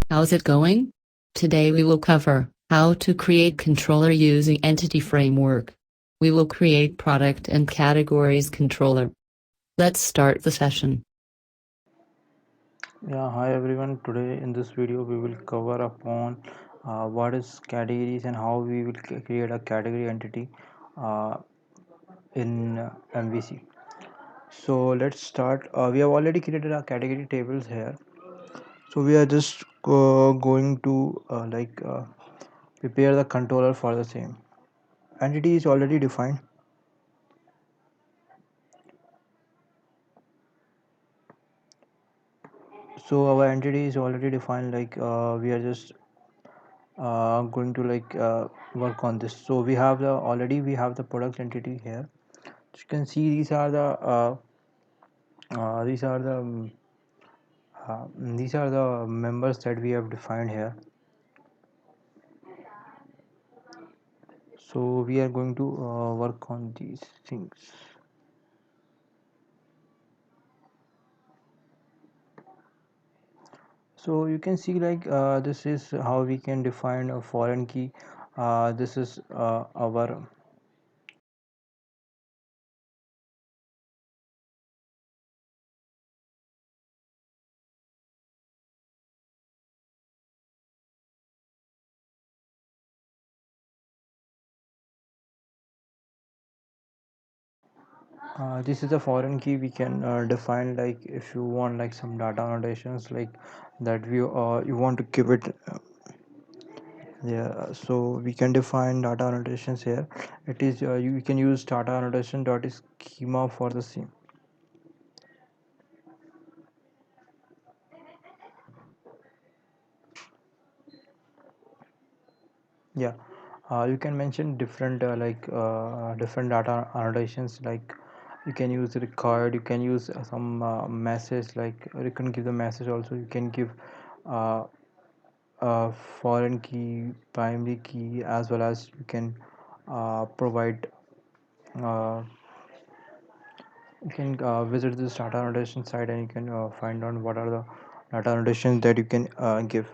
How's it going? Today we will cover how to create controller using Entity Framework. We will create product and categories controller. Let's start the session. Yeah, hi everyone. Today in this video we will cover upon what is categories and how we will create a category entity uh, in MVC. So let's start. We have already created our category tables here. So we are just going to prepare the controller for the same. Entity is already defined. So our entity is already defined. We are just going to work on this. So we have the product entity here. You can see these are the members that we have defined here. So we are going to work on these things. So you can see this is how we can define a foreign key. This is our this is a foreign key. We can define, like, if you want like some data annotations like that, you want to give it. Yeah, so we can define data annotations here. It is you can use data annotation dot schema for the same. Yeah, you can mention different data annotations, like you can use record, you can use some message, like you can give the message also. You can give uh, foreign key, primary key, as well as you can provide uh, you can visit this data annotation site, and you can find out what are the data annotations that you can give.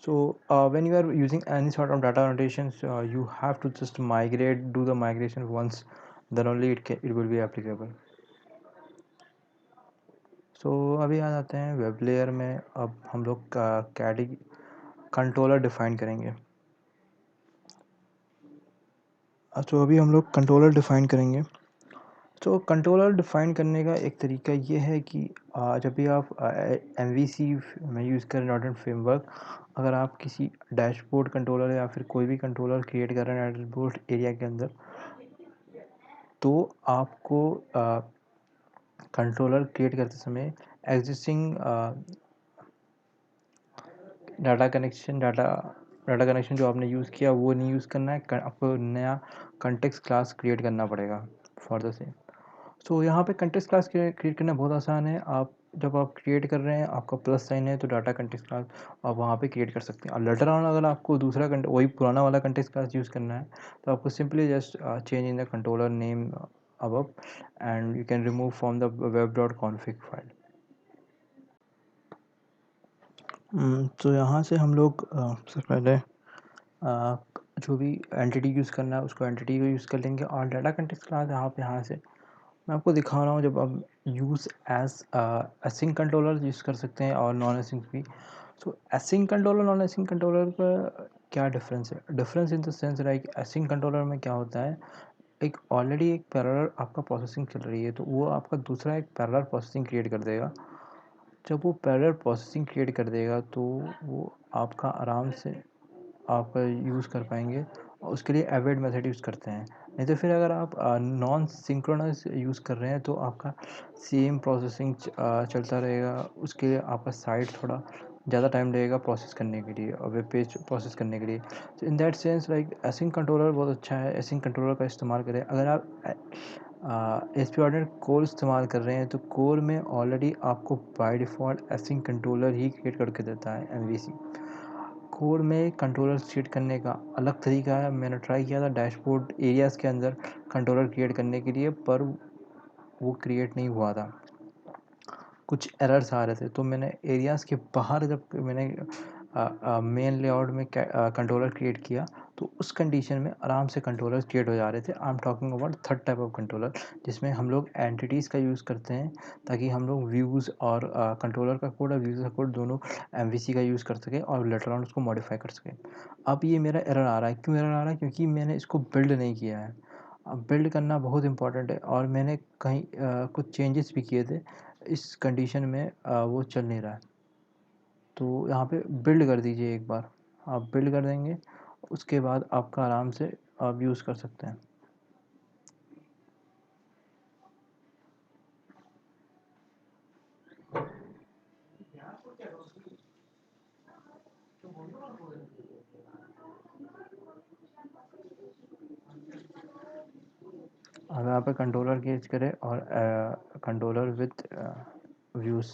So when you are using any sort of data annotations, you have to just do the migration once, then only it will be applicable. So अभी आ जाते हैं web layer में. अब हम लोग category controller define करेंगे. तो अभी हम लोग कंट्रोलर डिफाइन करेंगे. तो कंट्रोलर डिफाइन करने का एक तरीका ये है कि जब भी आप एम वी सी में यूज़ करें डॉट नेट फ्रेमवर्क, अगर आप किसी डैशबोर्ड कंट्रोलर या फिर कोई भी कंट्रोलर क्रिएट कर रहे हैं डैशबोर्ड एरिया के अंदर, तो आपको कंट्रोलर क्रिएट करते समय एग्जिस्टिंग डाटा कनेक्शन जो आपने यूज़ किया वो नहीं यूज़ करना है. आपको नया कंटेक्स्ट क्लास क्रिएट करना पड़ेगा फॉर द सेम. तो यहाँ पे कंटेक्स्ट क्लास क्रिएट करना बहुत आसान है. जब आप क्रिएट कर रहे हैं, आपका प्लस साइन है, तो डाटा कंटेक्स्ट क्लास आप वहाँ पे क्रिएट कर सकते हैं. और लेटर ऑन अगर आपको दूसरा वही पुराना वाला कंटेक्स्ट क्लास यूज़ करना है, तो आपको simply just change in the controller name above, and you can remove from the web.config file. तो यहाँ से हम लोग सबसे पहले जो भी एंटिटी यूज़ करना है उसको एंटिटी को यूज़ कर लेंगे. और डाटा कंटेक्स्ट क्लास यहाँ से मैं आपको दिखा रहा हूँ. जब आप use as async controller use कर सकते हैं और नॉन एसिंक भी. So async controller non async controller का क्या डिफरेंस है? Difference in the sense, like async controller में क्या होता है, एक ऑलरेडी एक पैरेलल आपका प्रोसेसिंग चल रही है, तो वो आपका दूसरा एक पैरेलल प्रोसेसिंग क्रिएट कर देगा. जब वो पैरेलल प्रोसेसिंग क्रिएट कर देगा तो वो आपका आराम से आप यूज़ कर पाएंगे. और उसके लिए एवेड मेथड यूज़ करते हैं. नहीं तो फिर अगर आप नॉन सिंक्रोनस यूज़ कर रहे हैं, तो आपका सेम प्रोसेसिंग चलता रहेगा. उसके लिए आपका साइट थोड़ा ज़्यादा टाइम लगेगा प्रोसेस करने के लिए, और वेब पेज प्रोसेस करने के लिए. तो in that sense, like async controller बहुत अच्छा है. एसिंक कंट्रोलर का इस्तेमाल करें. अगर आप एस पी डॉट कोर इस्तेमाल कर रहे हैं, तो कोर में ऑलरेडी आपको by default async controller he create करके देता है एम वी सी. कोड में कंट्रोलर क्रिएट करने का अलग तरीका है. मैंने ट्राई किया था डैशबोर्ड एरियाज़ के अंदर कंट्रोलर क्रिएट करने के लिए, पर वो क्रिएट नहीं हुआ था. कुछ एरर्स आ रहे थे, तो मैंने एरियाज़ के बाहर जब मैंने मेन लेआउट में कंट्रोलर क्रिएट किया, तो उस कंडीशन में आराम से कंट्रोलर्स क्रिएट हो जा रहे थे। I am talking about third type of controller, जिसमें हम लोग एंटिटीज़ का यूज़ करते हैं ताकि हम लोग व्यूज़ और कंट्रोलर का कोड और व्यूज़ का कोड दोनों एमवीसी का यूज़ कर सकें और लेटर ऑन उसको मॉडिफाई कर सकें। अब ये मेरा एरर आ रहा है, क्यों एरर आ रहा है? क्योंकि मैंने इसको बिल्ड नहीं किया है। अब बिल्ड करना बहुत इंपॉर्टेंट है और मैंने कहीं कुछ चेंजेस भी किए थे, इस कंडीशन में वो चल नहीं रहा है। तो यहाँ पे बिल्ड कर दीजिए एक बार, आप बिल्ड कर देंगे, उसके बाद आपका आराम से आप यूज़ कर सकते हैं। अब यहाँ पे कंट्रोलर क्रिएट करें और कंट्रोलर विथ व्यूज़।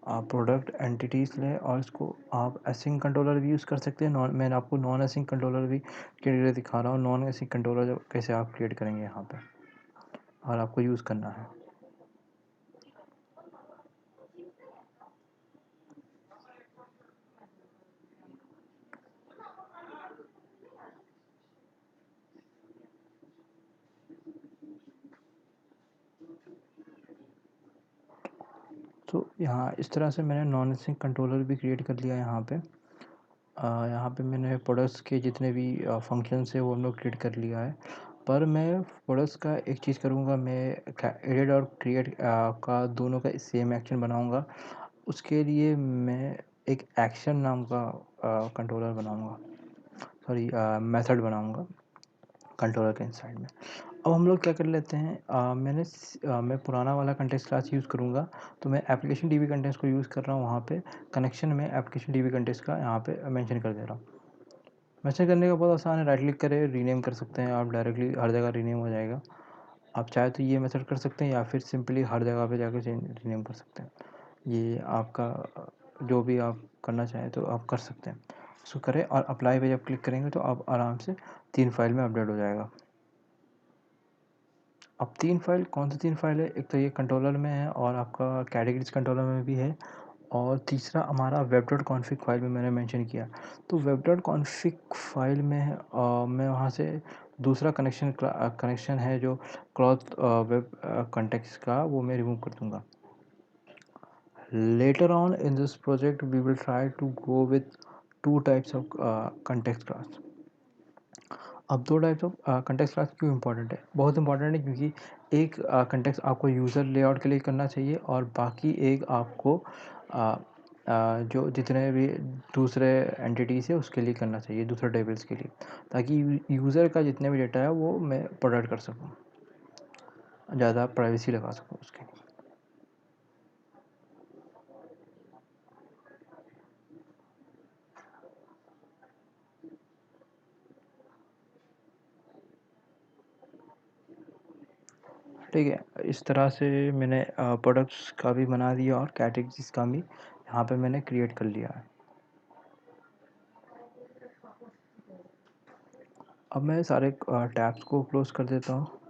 आप प्रोडक्ट एंटिटीज़ लें और इसको आप एसिंक कंट्रोलर भी यूज़ कर सकते हैं। मैंने आपको नॉन एसिंक कंट्रोलर भी क्रिएट दिखा रहा हूँ। नॉन एसिंक कंट्रोलर कैसे आप क्रिएट करेंगे यहाँ पे और आपको यूज़ करना है। तो यहाँ इस तरह से मैंने नॉन एसिंक कंट्रोलर भी क्रिएट कर लिया यहाँ पे। यहाँ पे मैंने प्रोडक्ट्स के जितने भी फंक्शंस है वो हम लोग क्रिएट कर लिया है। पर मैं प्रोडक्ट्स का एक चीज़ करूँगा, मैं एडिट और क्रिएट का दोनों का सेम एक्शन बनाऊँगा। उसके लिए मैं एक एक्शन नाम का कंट्रोलर बनाऊँगा, सॉरी मेथड बनाऊँगा कंट्रोलर के इनसाइड में। अब हम लोग क्या कर लेते हैं, मैं पुराना वाला कंटेक्स्ट क्लास यूज़ करूँगा, तो मैं एप्लीकेशन डीबी कंटेक्स्ट को यूज़ कर रहा हूँ। वहाँ पे कनेक्शन में एप्लीकेशन डीबी कंटेक्स्ट का यहाँ पे मेंशन कर दे रहा हूँ। मेंशन करने का बहुत आसान है, राइट क्लिक करें, रीनेम कर सकते हैं आप, डायरेक्टली हर जगह रीनेम हो जाएगा। आप चाहे तो ये मेथड कर सकते हैं या फिर सिंपली हर जगह पे जाकर रीनेम कर सकते हैं। ये आपका जो भी आप करना चाहें तो आप कर सकते हैं। उसको करें और अप्लाई पे जब क्लिक करेंगे तो आप आराम से 3 फाइल में अपडेट हो जाएगा। अब 3 फाइल कौन सी 3 फाइल है? एक तो ये कंट्रोलर में है और आपका कैटेगरीज कंट्रोलर में भी है, और तीसरा हमारा वेब डॉट कॉन्फ़िग फाइल में मैंने मेंशन किया। तो वेब डॉट कॉन्फ़िग फाइल में मैं वहाँ से दूसरा कनेक्शन है जो क्लॉथ वेब कॉन्टेक्स्ट का, वो मैं रिमूव कर दूँगा। Later on in this project we will try to go with 2 types of context class. अब 2 टाइप्स ऑफ कंटेक्स्ट क्लास क्यों इंपॉर्टेंट है? बहुत इंपॉर्टेंट है क्योंकि एक कंटेक्स्ट आपको यूज़र लेआउट के लिए करना चाहिए और बाकी एक आपको जो जितने भी दूसरे एंटिटीज़ है उसके लिए करना चाहिए, दूसरे टेबल्स के लिए, ताकि यूज़र का जितने भी डेटा है वो मैं प्रोटेक्ट कर सकूँ, ज़्यादा प्राइवेसी लगा सकूँ उसके लिए। ठीक है, इस तरह से मैंने प्रोडक्ट्स का भी बना दिया और कैटेगरीज का भी यहाँ पे मैंने क्रिएट कर लिया है। अब मैं सारे टैब्स को क्लोज कर देता हूँ।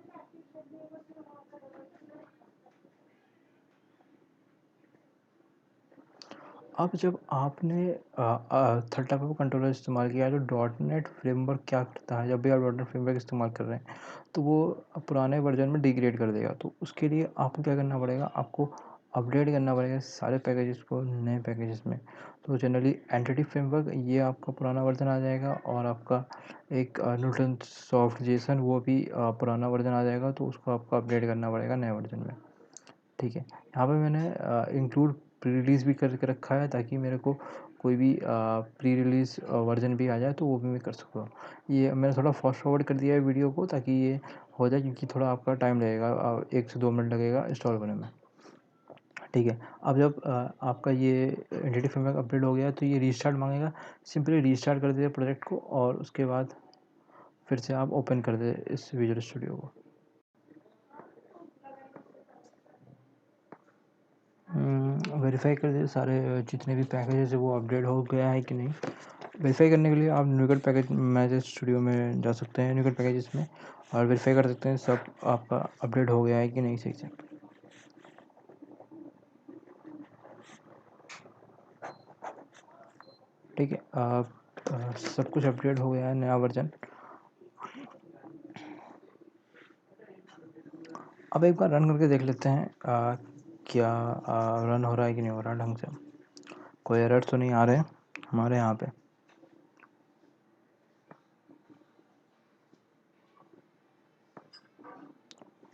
अब जब आपने थर्ड टाइप ऑफ कंट्रोलर इस्तेमाल किया है तो डॉट नेट फ्रेमवर्क क्या करता है, जब भी आप डॉट नेट फ्रेमवर्क इस्तेमाल कर रहे हैं तो वो पुराने वर्जन में डिग्रेड कर देगा। तो उसके लिए आपको क्या करना पड़ेगा, आपको अपडेट करना पड़ेगा सारे पैकेजेस को नए पैकेजेस में। तो जनरली एंटिटी फ्रेमवर्क ये आपका पुराना वर्जन आ जाएगा और आपका एक न्यूटन सॉफ्ट जेसन वो भी पुराना वर्जन आ जाएगा, तो उसको आपको अपडेट करना पड़ेगा नए वर्जन में। ठीक है, यहाँ पे मैंने इंक्लूड प्री रिलीज़ भी करके रखा है ताकि मेरे को कोई भी प्री रिलीज़ वर्जन भी आ जाए तो वो भी मैं कर सकूँ। ये मैंने थोड़ा फास्ट फॉरवर्ड कर दिया है वीडियो को ताकि ये हो जाए, क्योंकि थोड़ा आपका टाइम लगेगा, 1 से 2 मिनट लगेगा इंस्टॉल करने में। ठीक है, अब जब आपका ये एंटिटी फ्रेमवर्क अपडेट हो गया तो ये रीस्टार्ट मांगेगा। सिंपली रीस्टार्ट कर दीजिए प्रोजेक्ट को और उसके बाद फिर से आप ओपन कर दें इस विजुअल स्टूडियो को। वेरीफाई कर दीजिए सारे जितने भी पैकेजेस है वो अपडेट हो गया है कि नहीं। वेरीफाई करने के लिए आप न्यूगेट पैकेज मैनेजर स्टूडियो में जा सकते हैं, न्यूगेट पैकेजेस में, और वेरीफाई कर सकते हैं सब आपका अपडेट हो गया है कि नहीं सही से। ठीक है, सब कुछ अपडेट हो गया है, नया वर्जन। अब एक बार रन करके देख लेते हैं क्या रन हो रहा है कि नहीं हो रहा ढंग से। कोई एरर तो नहीं आ रहे हमारे यहाँ पे।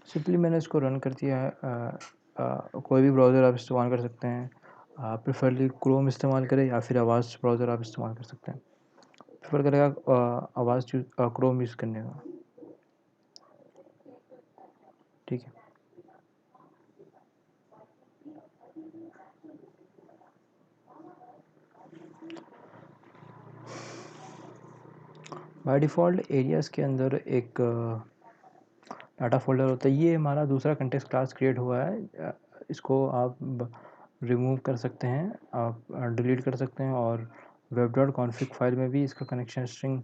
सिंपली मैंने इसको रन कर दिया है। कोई भी ब्राउज़र आप इस्तेमाल कर सकते हैं, प्रेफरली क्रोम इस्तेमाल करें या फिर आवाज़ ब्राउज़र आप इस्तेमाल कर सकते हैं। प्रेफर करेगा आवाज़ क्रोम यूज़ करने का। ठीक है, बाय डिफ़ॉल्ट एरियाज़ के अंदर एक डाटा फ़ोल्डर होता है। ये हमारा दूसरा कंटेक्स्ट क्लास क्रिएट हुआ है। इसको आप रिमूव कर सकते हैं, आप डिलीट कर सकते हैं, और वेब डॉट कॉन्फ़िग फाइल में भी इसका कनेक्शन स्ट्रिंग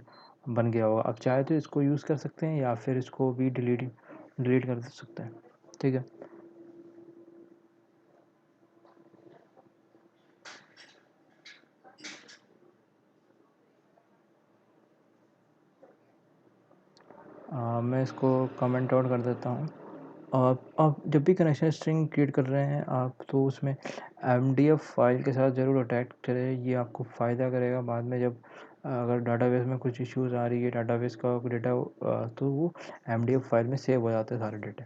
बन गया होगा। आप चाहे तो इसको यूज़ कर सकते हैं या फिर इसको भी डिलीट कर सकते हैं। ठीक है, मैं इसको कमेंट आउट कर देता हूँ। आप जब भी कनेक्शन स्ट्रिंग क्रिएट कर रहे हैं आप, तो उसमें एमडीएफ फाइल के साथ ज़रूर अटैच करें। ये आपको फ़ायदा करेगा बाद में, जब अगर डाटाबेस में कुछ इश्यूज़ आ रही है, डाटाबेस का डेटा, तो वो एमडीएफ फाइल में सेव हो जाते हैं सारे डेटा।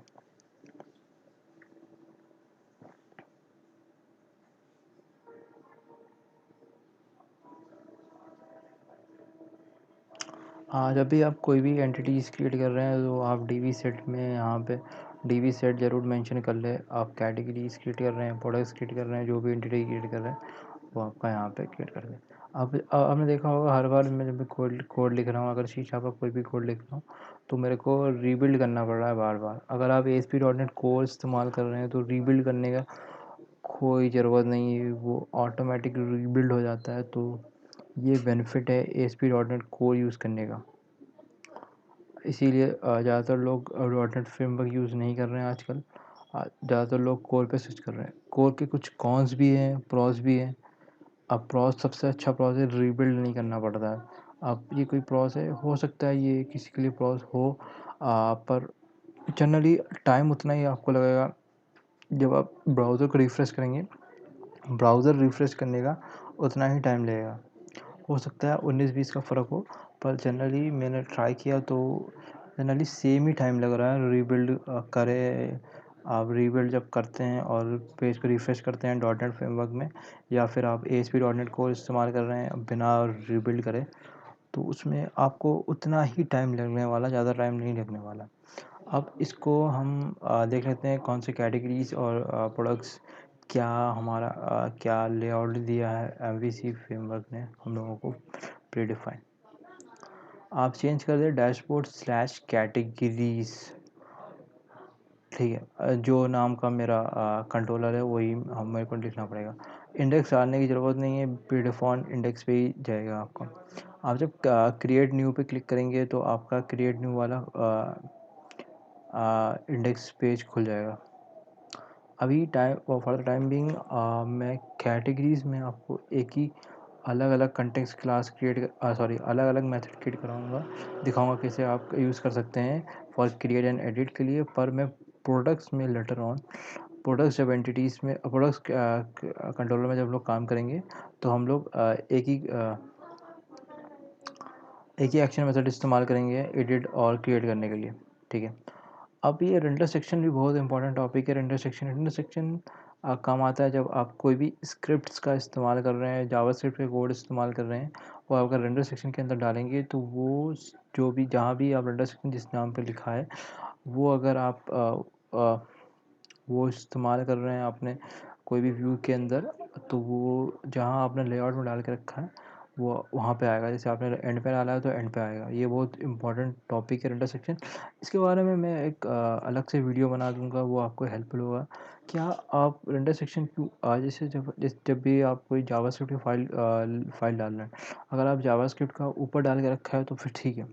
जब भी आप कोई भी एंटिटीज़ क्रिएट कर रहे हैं, तो आप डीवी सेट में यहाँ पे डीवी सेट ज़रूर मेंशन कर लें। आप कैटेगरीज क्रिएट कर रहे हैं, प्रोडक्ट्स क्रिएट कर रहे हैं, जो भी एंटिटी क्रिएट कर रहे हैं वो आपका यहाँ पे क्रिएट कर दें। अब आपने देखा होगा हर बार मैं जब भी कोड लिख रहा हूँ, अगर सी शार्प का कोई भी कोड लिख रहा हूँ, तो मेरे को रीबिल्ड करना पड़ रहा है बार बार। अगर आप ASP डॉट नेट कोर इस्तेमाल कर रहे हैं तो रीबिल्ड करने का कोई ज़रूरत नहीं है, वो ऑटोमेटिक रीबिल्ड हो जाता है। तो ये बेनिफिट है ASP dot net core use करने का। इसीलिए ज़्यादातर लोग डॉट नेट फ्रेमवर्क यूज़ नहीं कर रहे हैं आजकल। ज़्यादातर लोग कोर पे स्विच कर रहे हैं। कोर के कुछ कॉन्स भी हैं, प्रॉस भी हैं। अब प्रॉस सबसे अच्छा प्रॉस है, रीबिल्ड नहीं करना पड़ता है। अब ये कोई प्रॉस है, हो सकता है ये किसी के लिए प्रॉस हो, पर जनरली टाइम उतना ही आपको लगेगा जब आप ब्राउज़र को रिफ़्रेश करेंगे। ब्राउज़र रिफ़्रेश करने का उतना ही टाइम लगेगा। हो सकता है 19-20 का फ़र्क हो, पर जनरली मैंने ट्राई किया तो जनरली सेम ही टाइम लग रहा है। रीबिल्ड करें, आप रीबिल्ड जब करते हैं और पेज को रिफ़्रेश करते हैं डॉट नेट फ्रेमवर्क में, या फिर आप ASP डॉट नेट को इस्तेमाल कर रहे हैं बिना रीबिल्ड करे, तो उसमें आपको उतना ही टाइम लगने वाला, ज़्यादा टाइम नहीं लगने वाला। अब इसको हम देख लेते हैं कौन से कैटेगरीज़ और प्रोडक्ट्स क्या हमारा क्या लेआउट दिया है MVC फ्रेमवर्क ने हम लोगों को प्रीडिफाइन। आप चेंज कर दें डैशबोर्ड स्लैश कैटेगरीज। ठीक है, जो नाम का मेरा कंट्रोलर है वही हम मेरे को लिखना पड़ेगा। इंडेक्स डालने की ज़रूरत नहीं है, प्रीडिफाइन इंडेक्स पे ही जाएगा आपका। आप जब क्रिएट न्यू पे क्लिक करेंगे तो आपका क्रिएट न्यू वाला इंडेक्स पेज खुल जाएगा। अभी फॉर द टाइम बिंग मैं कैटेगरीज़ में आपको एक ही अलग अलग कंटेक्स्ट क्लास अलग अलग मेथड क्रिएट कराऊंगा, दिखाऊंगा कैसे आप यूज़ कर सकते हैं फॉर क्रिएट एंड एडिट के लिए। पर मैं प्रोडक्ट्स में लेटर ऑन, प्रोडक्ट्स जब एंटिटीज़ में प्रोडक्ट्स कंट्रोलर में जब लोग काम करेंगे, तो हम लोग एक ही एक्शन मेथड इस्तेमाल करेंगे एडिट और क्रिएट करने के लिए। ठीक है, अब ये रेंडर सेक्शन भी बहुत इंपॉर्टेंट टॉपिक है। रेंडर सेक्शन काम आता है जब आप कोई भी स्क्रिप्ट्स का इस्तेमाल कर रहे हैं, जावास्क्रिप्ट के कोड इस्तेमाल कर रहे हैं, वो अगर रेंडर सेक्शन के अंदर डालेंगे तो वो जो भी जहाँ भी आप रेंडर सेक्शन जिस नाम पे लिखा है, वो अगर आप वो इस्तेमाल कर रहे हैं अपने कोई भी व्यू के अंदर, तो वो जहाँ आपने लेआउट में डाल के रखा है वो वहाँ पे आएगा। जैसे आपने एंड पे डाला है तो एंड पे आएगा। ये बहुत इंपॉर्टेंट टॉपिक है रेंडर सेक्शन। इसके बारे में मैं एक अलग से वीडियो बना दूँगा, वो आपको हेल्पफुल होगा। क्या आप रेंडर सेक्शन क्यों जैसे जब भी आप कोई जावास्क्रिप्ट की फाइल डाल रहे हैं, अगर आप जावास्क्रिप्ट का ऊपर डाल के रखा है तो फिर ठीक है।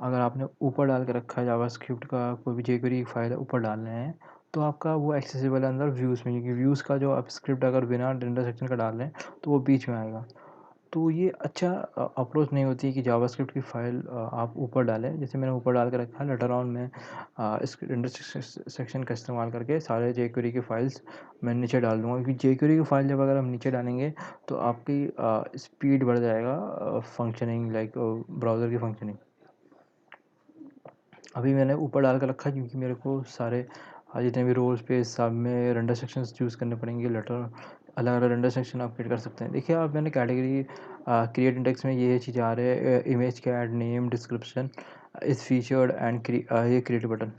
अगर आपने ऊपर डाल के रखा है जावास्क्रिप्ट का कोई भी jQuery फाइल ऊपर डालना है, तो आपका वो एक्सेसिबल है अंदर व्यूज़ में, क्योंकि व्यूज़ का जो आप स्क्रिप्ट अगर बिना रेंडर सेक्शन का डाल रहे हैं तो वो बीच में आएगा। तो ये अच्छा अप्रोच नहीं होती कि जावास्क्रिप्ट की फ़ाइल आप ऊपर डालें। जैसे मैंने ऊपर डाल के रखा है, लेटर ऑन में इस रेंडर सेक्शन का इस्तेमाल करके सारे jQuery की फ़ाइल्स मैं नीचे डाल दूँगा, क्योंकि jQuery की फ़ाइल जब अगर हम नीचे डालेंगे तो आपकी स्पीड बढ़ जाएगा फंक्शनिंग, लाइक ब्राउज़र की फंक्शनिंग। अभी मैंने ऊपर डाल कर रखा है क्योंकि मेरे को सारे जितने भी रोल्स पे सब में रेंडर सेक्शंस चूज़ करने पड़ेंगे। लेटर अलग अलग रेंडर सेक्शन आप क्रिएट कर सकते हैं। देखिए, आप मैंने कैटेगरी क्रिएट इंडेक्स में ये चीज़ आ रहे हैं, image card name description is featured and ये क्रिएट बटन।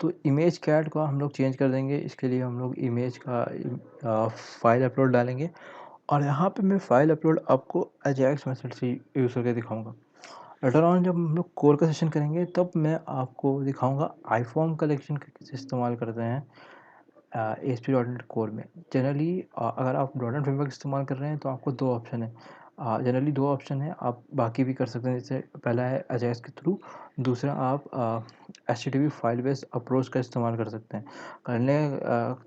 तो इमेज कैड को हम लोग चेंज कर देंगे। इसके लिए हम लोग इमेज का फाइल अपलोड डालेंगे, और यहाँ पे मैं फाइल अपलोड आपको अजैक्स मेथड से यूज़ करके दिखाऊंगा। लेटर ऑन जब हम लोग कोर का सेशन करेंगे तब मैं आपको दिखाऊंगा आईफॉर्म कलेक्शन का कैसे इस्तेमाल करते हैं ASP डॉट नेट कोर में। जनरली अगर आप डॉट नेट फ्रेमवर्क इस्तेमाल कर रहे हैं तो आपको दो ऑप्शन है। जनरली दो ऑप्शन है, आप बाकी भी कर सकते हैं। जैसे पहला है अजैक्स के थ्रू, दूसरा आप HTTP फाइल बेस्ड अप्रोच का इस्तेमाल कर सकते हैं। करने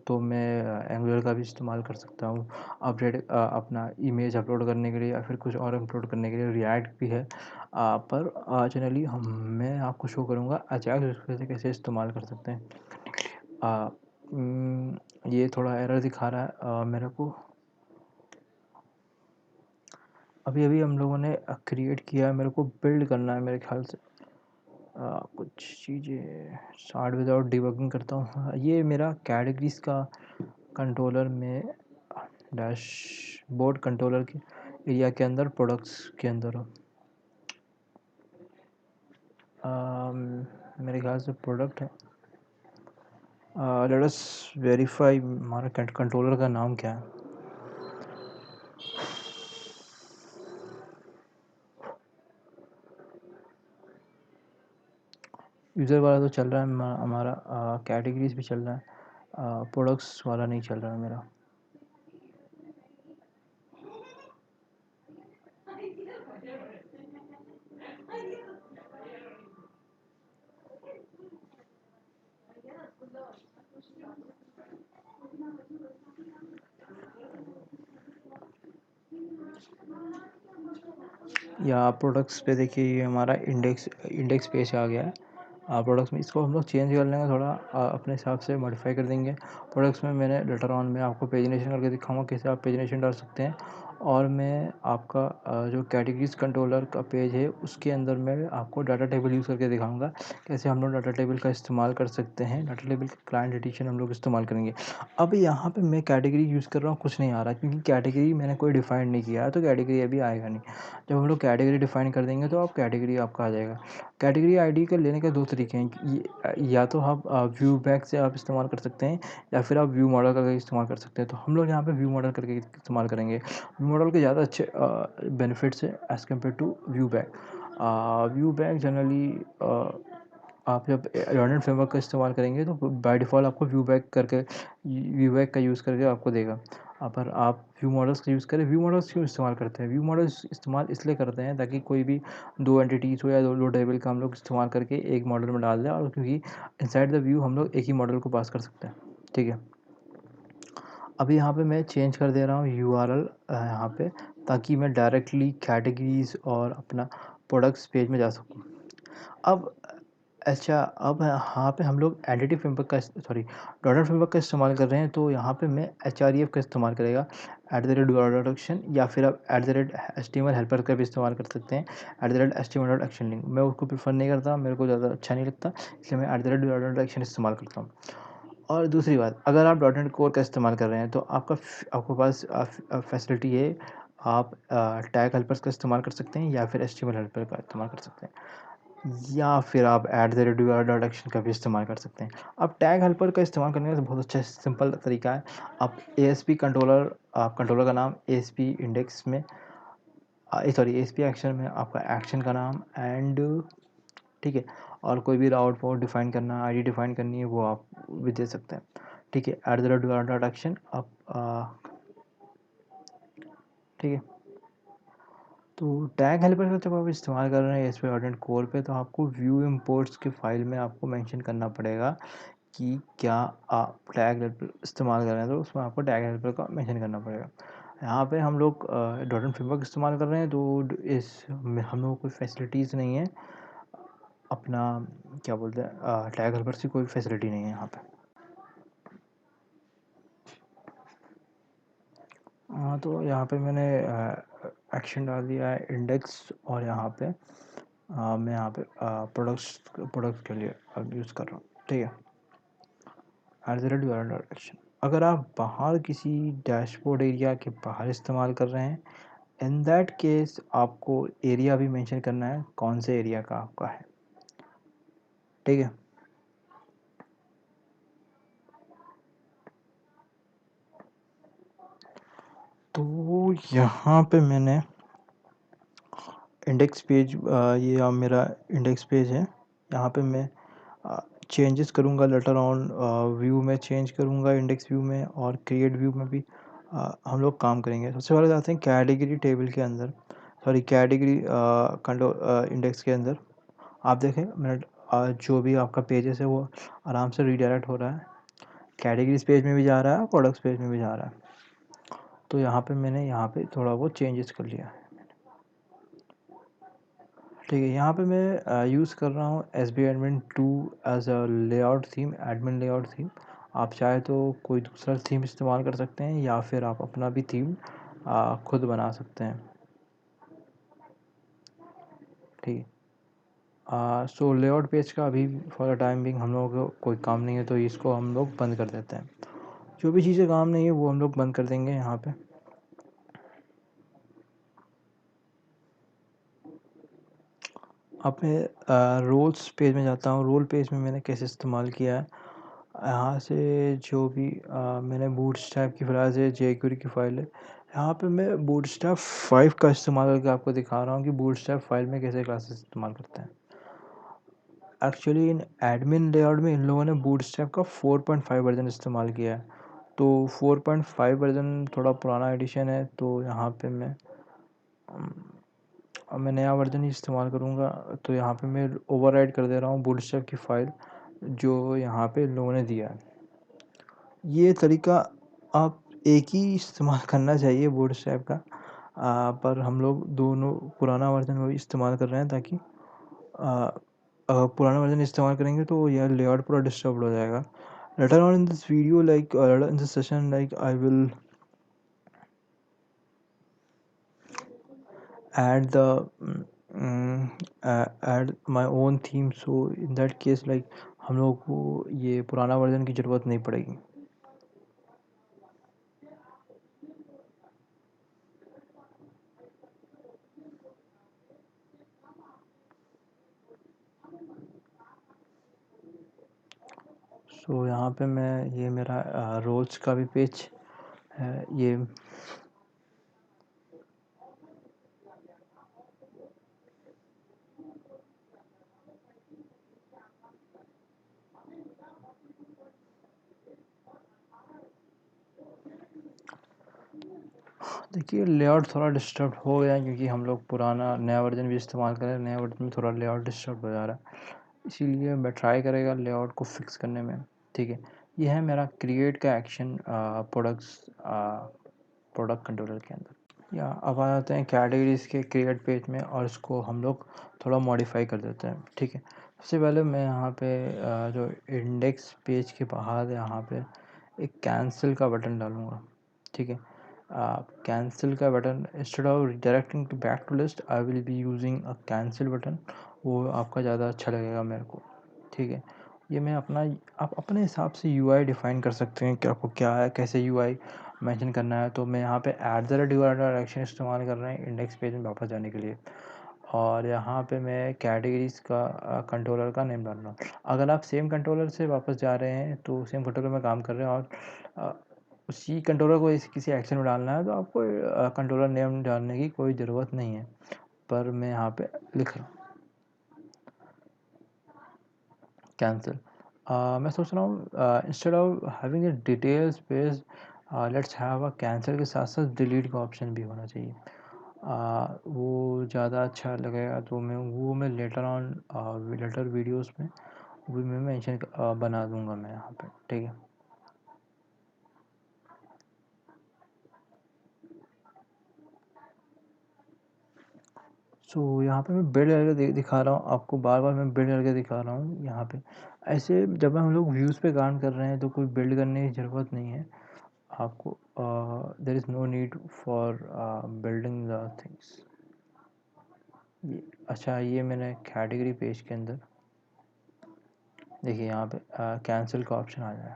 तो मैं एंगुलर का भी इस्तेमाल कर सकता हूँ अपडेट अपना इमेज अपलोड करने के लिए, या फिर कुछ और अपलोड करने के लिए रिएक्ट भी है। पर जनरली हम मैं आपको शो करूँगा अजैक्स कैसे इस्तेमाल कर सकते हैं। ये थोड़ा एरर दिखा रहा है मेरे को। अभी अभी हम लोगों ने क्रिएट किया है, मेरे को बिल्ड करना है मेरे ख्याल से कुछ चीज़ें स्टार्ट विदाउट डिबगिंग करता हूँ। ये मेरा कैटेगरीज का कंट्रोलर में डैशबोर्ड कंट्रोलर के एरिया के अंदर प्रोडक्ट्स के अंदर हो। मेरे ख्याल से प्रोडक्ट है। लेट अस वेरीफाई हमारा कंट्रोलर का नाम क्या है। यूज़र वाला तो चल रहा है हमारा, कैटेगरीज भी चल रहा है, प्रोडक्ट्स वाला नहीं चल रहा है मेरा। या प्रोडक्ट्स पे देखिए, ये हमारा इंडेक्स पेज आ गया है। प्रोडक्ट्स में इसको हम लोग चेंज कर लेंगे, थोड़ा अपने हिसाब से मॉडिफाई कर देंगे। प्रोडक्ट्स में मैंने लेटर ऑन में आपको पेजिनेशन करके दिखाऊंगा कैसे आप पेजिनेशन डाल सकते हैं। और मैं आपका जो कैटेगरीज कंट्रोलर का पेज है उसके अंदर मैं आपको डाटा टेबल यूज़ करके दिखाऊंगा कैसे हम लोग डाटा टेबल का इस्तेमाल कर सकते हैं। डाटा टेबल का क्लाइंट एडिशन हम लोग इस्तेमाल करेंगे। अब यहाँ पे मैं कैटेगरी यूज़ कर रहा हूँ, कुछ नहीं आ रहा क्योंकि कैटेगरी मैंने कोई डिफ़ाइन नहीं किया है, तो कैटेगरी अभी आएगा नहीं। जब हम लोग कैटेगरी डिफ़ाइन कर देंगे तो आप कैटेगरी आपका आ जाएगा। कैटेगरी आईडी का लेने के दो तरीके हैं, या तो आप व्यू बैक से आप इस्तेमाल कर सकते हैं, या फिर आप व्यू मॉडल करके इस्तेमाल कर सकते हैं। तो हम लोग यहाँ पे व्यू मॉडल करके इस्तेमाल करेंगे। व्यू मॉडल के ज़्यादा अच्छे बेनिफिट्स है as compare to view bag. View bag generally आप जब डॉट फ्रेमवर्क का इस्तेमाल करेंगे तो बाय डिफ़ॉल्ट आपको व्यू बैक का यूज़ करके आपको देगा। पर आप व्यू मॉडल्स का यूज़ करें। व्यू मॉडल्स क्यों इस्तेमाल करते हैं? व्यू मॉडल्स इस्तेमाल इसलिए करते हैं ताकि कोई भी दो एंटिटीज़ हो या दो टेबल का हम लोग इस्तेमाल करके एक मॉडल में डाल दें, और क्योंकि इनसाइड द व्यू हम लोग एक ही मॉडल को पास कर सकते हैं। ठीक है, अभी यहाँ पे मैं चेंज कर दे रहा हूँ यूआरएल यहाँ पे, ताकि मैं डायरेक्टली कैटेगरीज और अपना प्रोडक्ट्स पेज में जा सकूँ। अब अच्छा, अब यहाँ पे हम लोग एंटिटी फ्रेमवर्क का डॉट फ्रेमवर्क का इस्तेमाल कर रहे हैं, तो यहाँ पे मैं HREF का इस्तेमाल करेगा @डॉट या फिर आप @HTML हेल्पर का भी इस्तेमाल कर सकते हैं @HTML.action लिंक। मैं उसको प्रेफर नहीं करता, मेरे को ज़्यादा अच्छा नहीं लगता, इसलिए मैं @action इस्तेमाल करता हूँ। और दूसरी बात, अगर आप डॉट नेट कोर का इस्तेमाल कर रहे हैं तो आपके पास फैसिलिटी है, आप टैग हेल्पर्स का इस्तेमाल कर सकते हैं, या फिर HTML हेल्पर का इस्तेमाल कर सकते हैं, या फिर आप डॉट एक्शन का भी इस्तेमाल कर सकते हैं। अब टैग हेल्पर का इस्तेमाल करने का बहुत अच्छा सिंपल तरीका है। आप कंट्रोलर का नाम ASP इंडेक्स में सॉरी एसपी एक्शन में आपका एक्शन का नाम एंड, ठीक है, और कोई भी राउट पाउट डिफाइन करना, आईडी डिफाइन करनी है वो आप भी दे सकते हैं, ठीक है। At the rate dot action आप, ठीक है। तो टैग हेल्पर का जब आप इस्तेमाल कर रहे हैं S P dot net core पे, तो आपको व्यू इम्पोर्ट्स की फाइल में आपको मेंशन करना पड़ेगा कि क्या आप टैग हेल्पर इस्तेमाल कर रहे हैं, तो उसमें आपको टैग हेल्पर का मेंशन करना पड़ेगा। यहाँ पे हम लोग डॉट नेट फ्रेमवर्क इस्तेमाल कर रहे हैं, तो इस हम लोग को कोई फैसिलिटीज़ नहीं है, अपना क्या बोलते हैं टैग हेल्पर से कोई फैसिलिटी नहीं है यहाँ पे। हाँ, तो यहाँ पे मैंने एक्शन डाल दिया है इंडेक्स, और यहाँ पे मैं यहाँ पे प्रोडक्ट्स के लिए अब यूज़ कर रहा हूँ, ठीक है। At the rate dot action, अगर आप बाहर किसी डैशबोर्ड एरिया के बाहर इस्तेमाल कर रहे हैं, इन दैट केस आपको एरिया भी मेंशन करना है, कौन से एरिया का आपका है, ठीक है। तो यहाँ पे मैंने इंडेक्स पेज, ये मेरा इंडेक्स पेज है, यहाँ पे मैं चेंजेस करूँगा लेटर ऑन, व्यू में चेंज करूँगा, इंडेक्स व्यू में और क्रिएट व्यू में भी हम लोग काम करेंगे। सबसे पहले जाते हैं कैटेगरी टेबल के अंदर, सॉरी कैटेगरी कंट्रोल इंडेक्स के अंदर। आप देखें मैंने जो भी आपका पेजेस है वो आराम से रीडायरेक्ट हो रहा है, कैटेगरीज पेज में भी जा रहा है, प्रोडक्ट्स पेज में भी जा रहा है। तो यहाँ पे मैंने यहाँ पे थोड़ा बहुत चेंजेस कर लिया है, ठीक है। यहाँ पे मैं यूज़ कर रहा हूँ S B admin 2 as a layout theme, admin layout theme. आप चाहे तो कोई दूसरा थीम इस्तेमाल कर सकते हैं, या फिर आप अपना भी थीम खुद बना सकते हैं, ठीक है। सो लेआउट पेज का अभी फॉर द टाइम बिंग हम लोगों को कोई काम नहीं है, तो इसको हम लोग बंद कर देते हैं। जो भी चीज़ें काम नहीं है वो हम लोग बंद कर देंगे यहाँ पे। अब मैं रोल्स पेज में जाता हूँ। रोल पेज में मैंने कैसे इस्तेमाल किया है, यहाँ से जो भी मैंने बूटस्ट्रैप की फ़िलहाल से जेक्यूरी की फ़ाइल है, यहाँ पे मैं बूटस्ट्रैप 5 का इस्तेमाल करके आपको दिखा रहा हूँ कि बूटस्ट्रैप फाइल में कैसे क्लासेस इस्तेमाल करते हैं। एक्चुअली इन एडमिन लेआउट में इन लोगों ने बूटस्ट्रैप का 4.5 वर्जन इस्तेमाल किया है, तो 4.5 वर्जन थोड़ा पुराना एडिशन है, तो यहाँ पे मैं नया वर्जन ही इस्तेमाल करूँगा। तो यहाँ पे मैं ओवरराइड कर दे रहा हूँ बूटस्ट्रैप की फ़ाइल जो यहाँ पे इन लोगों ने दिया है। ये तरीका आप एक ही इस्तेमाल करना चाहिए बूटस्ट्रैप का, पर हम लोग दोनों पुराना वर्जन वही इस्तेमाल कर रहे हैं, ताकि पुराना वर्जन इस्तेमाल करेंगे तो यह लेआउट पूरा डिस्टर्ब हो जाएगा। Later on in this video like in this session like I will add the add my own theme, so in that case like हम लोग को ये पुराना वर्जन की ज़रूरत नहीं पड़ेगी। सो यहाँ पे मैं, ये मेरा रोल्स का भी पेज है, ये देखिए लेआउट थोड़ा डिस्टर्ब हो गया है, क्योंकि हम लोग पुराना नया वर्जन भी इस्तेमाल कर रहे हैं, नया वर्जन में थोड़ा लेआउट डिस्टर्ब हो जा रहा है, इसीलिए मैं ट्राई करेगा लेआउट को फिक्स करने में, ठीक है। ये है मेरा क्रिएट का एक्शन प्रोडक्ट कंट्रोलर के अंदर। या अब आ जाते हैं कैटेगरीज़ के क्रिएट पेज में, और इसको हम लोग थोड़ा मॉडिफाई कर देते हैं, ठीक है। सबसे पहले मैं यहाँ पे जो इंडेक्स पेज के बाहर यहाँ पे एक कैंसिल का बटन डालूँगा, ठीक है। कैंसिल का button, instead of directing to back to list I will be using a cancel button, वो आपका ज़्यादा अच्छा लगेगा मेरे को, ठीक है। ये मैं अपना, आप अपने हिसाब से यूआई डिफ़ाइन कर सकते हैं कि आपको क्या है, कैसे यूआई मेंशन करना है। तो मैं यहाँ पे एट द रेट डायरेक्शन इस्तेमाल कर रहे हैं इंडेक्स पेज में वापस जाने के लिए, और यहाँ पे मैं कैटेगरीज़ का कंट्रोलर का नेम डाल रहा हूँ। अगर आप सेम कंट्रोलर से वापस जा रहे हैं तो सेम कंट्रोलर में काम कर रहे हैं, और उसी कंट्रोलर को किसी एक्शन में डालना है तो आपको कंट्रोलर नेम डालने की कोई ज़रूरत नहीं है, पर मैं यहाँ पे लिख रहा हूँ कैंसिल। मैं सोच रहा हूँ instead of having a detail space let's have a cancel के साथ साथ डिलीट का ऑप्शन भी होना चाहिए। वो ज़्यादा अच्छा लगेगा, तो मैं लेटर ऑन लेटर वीडियोस में वो मैं मेंशन बना दूंगा मैं यहाँ पे, ठीक है। सो यहाँ पे मैं बिल्ड करके दिखा रहा हूँ आपको, बार बार मैं बिल्ड करके दिखा रहा हूँ यहाँ पे। ऐसे जब हम लोग व्यूज़ पे काम कर रहे हैं तो कोई बिल्ड करने की ज़रूरत नहीं है आपको, there is no need for building the things. ये अच्छा, ये मैंने कैटेगरी पेज के अंदर देखिए यहाँ पे कैंसिल का ऑप्शन आ जाए,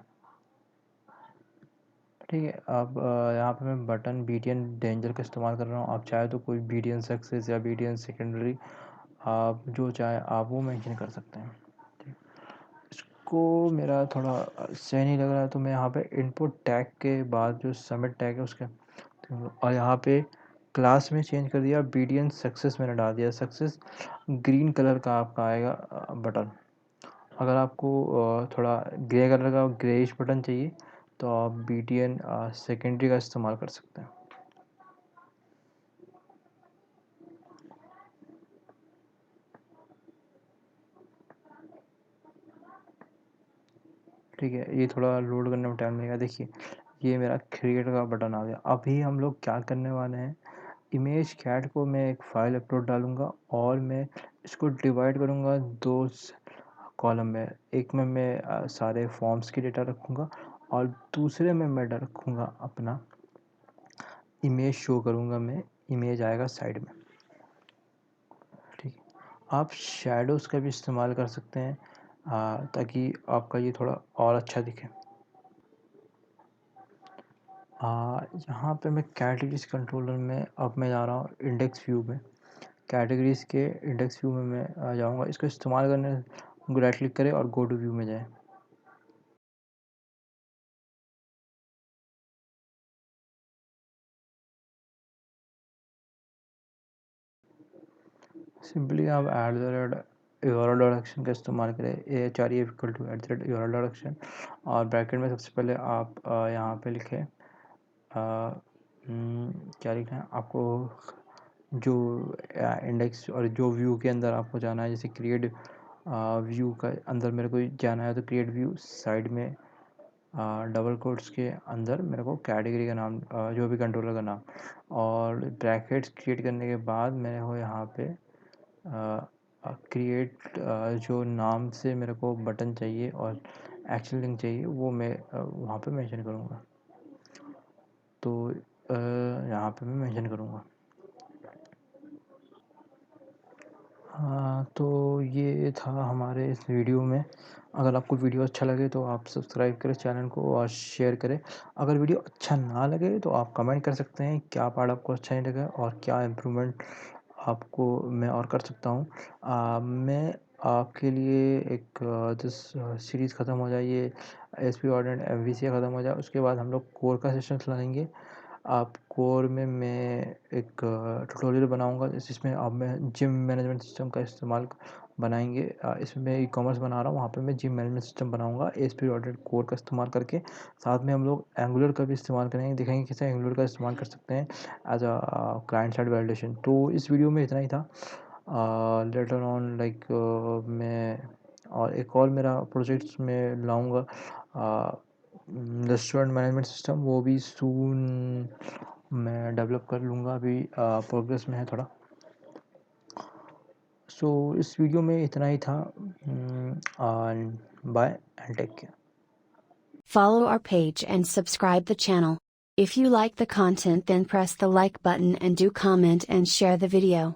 ठीक है। अब यहाँ पे मैं बटन BTN डेंजर का इस्तेमाल कर रहा हूँ। आप चाहे तो कोई BTN सक्सेस या BTN सेकेंडरी, आप जो चाहे आप वो मेंशन कर सकते हैं, ठीक। इसको मेरा थोड़ा सही नहीं लग रहा है, तो मैं यहाँ पे इनपुट टैग के बाद जो सबमिट टैग है उसके, और यहाँ पे क्लास में चेंज कर दिया BTN सक्सेस मैंने डाल दिया। सक्सेस ग्रीन कलर का आपका आएगा बटन। अगर आपको थोड़ा ग्रे कलर का ग्रेइश बटन चाहिए तो आप BTN सेकेंडरी का इस्तेमाल कर सकते हैं, ठीक है। ये थोड़ा लोड करने में टाइम लगेगा। देखिए ये मेरा क्रिएट का बटन आ गया। अभी हम लोग क्या करने वाले हैं, इमेज कैट को मैं एक फ़ाइल अपलोड डालूँगा और मैं इसको डिवाइड करूँगा 2 कॉलम में। एक में मैं सारे फॉर्म्स की डेटा रखूँगा और दूसरे में मैं रखूँगा अपना इमेज शो करूँगा मैं, इमेज आएगा साइड में, ठीक है। आप शैडोज़ का भी इस्तेमाल कर सकते हैं ताकि आपका ये थोड़ा और अच्छा दिखे। यहाँ पे मैं कैटेगरीज कंट्रोलर में अब मैं जा रहा हूँ इंडेक्स व्यू में। कैटेगरीज़ के इंडेक्स व्यू में मैं जाऊँगा। इसको इस्तेमाल करने राइट क्लिक करें और गो टू व्यू में जाएँ। सिंपली आप URL डायरेक्शन का इस्तेमाल करें, AHRE equal to @URL direction, और ब्रैकेट में सबसे पहले आप यहाँ पे लिखें क्या लिखना है आपको, जो इंडेक्स और जो व्यू के अंदर आपको जाना है। जैसे क्रिएट व्यू का अंदर मेरे को जाना है तो क्रिएट व्यू, साइड में डबल कोट्स के अंदर मेरे को कैटेगरी का नाम, जो भी कंट्रोलर का नाम, और ब्रैकेट्स क्रिएट करने के बाद मेरे को यहाँ पे क्रिएट जो नाम से मेरे को बटन चाहिए और एक्शन लिंक चाहिए वो मैं वहाँ पे मेंशन करूँगा। तो यहाँ पे मैं मेंशन करूँगा। हाँ, तो ये था हमारे इस वीडियो में। अगर आपको वीडियो अच्छा लगे तो आप सब्सक्राइब करें चैनल को और शेयर करें। अगर वीडियो अच्छा ना लगे तो आप कमेंट कर सकते हैं क्या पार्ट आपको अच्छा नहीं लगा और क्या इम्प्रूवमेंट आपको मैं और कर सकता हूँ। मैं आपके लिए एक जिस सीरीज़ ख़त्म हो जाए, ये ASP ऑर्डिनेट MVC ख़त्म हो जाए, उसके बाद हम लोग कोर का सेशन चलाएँगे। आप कोर में मैं एक ट्यूटोरियल बनाऊंगा जिसमें अब मैं जिम मैनेजमेंट सिस्टम का इस्तेमाल बनाएंगे। इसमें मैं ई-कॉमर्स बना रहा हूँ, वहाँ पे मैं जिम मैनेजमेंट सिस्टम बनाऊंगा ASP.NET कोर का इस्तेमाल करके। साथ में हम लोग एंगुलर का भी इस्तेमाल करेंगे, दिखेंगे कैसे एंगुलर का इस्तेमाल कर सकते हैं as a client side validation. तो इस वीडियो में इतना ही था। लेटर ऑन लाइक मैं और एक और मेरा प्रोजेक्ट्स में लाऊंगा रेस्टोरेंट मैनेजमेंट सिस्टम, वो भी सून मैं डेवलप कर लूँगा, अभी प्रोग्रेस में है थोड़ा। सो इस वीडियो में इतना ही था। Bye and take care. Follow our page and subscribe the channel. If you like the content, then press the like button and do comment and share the video.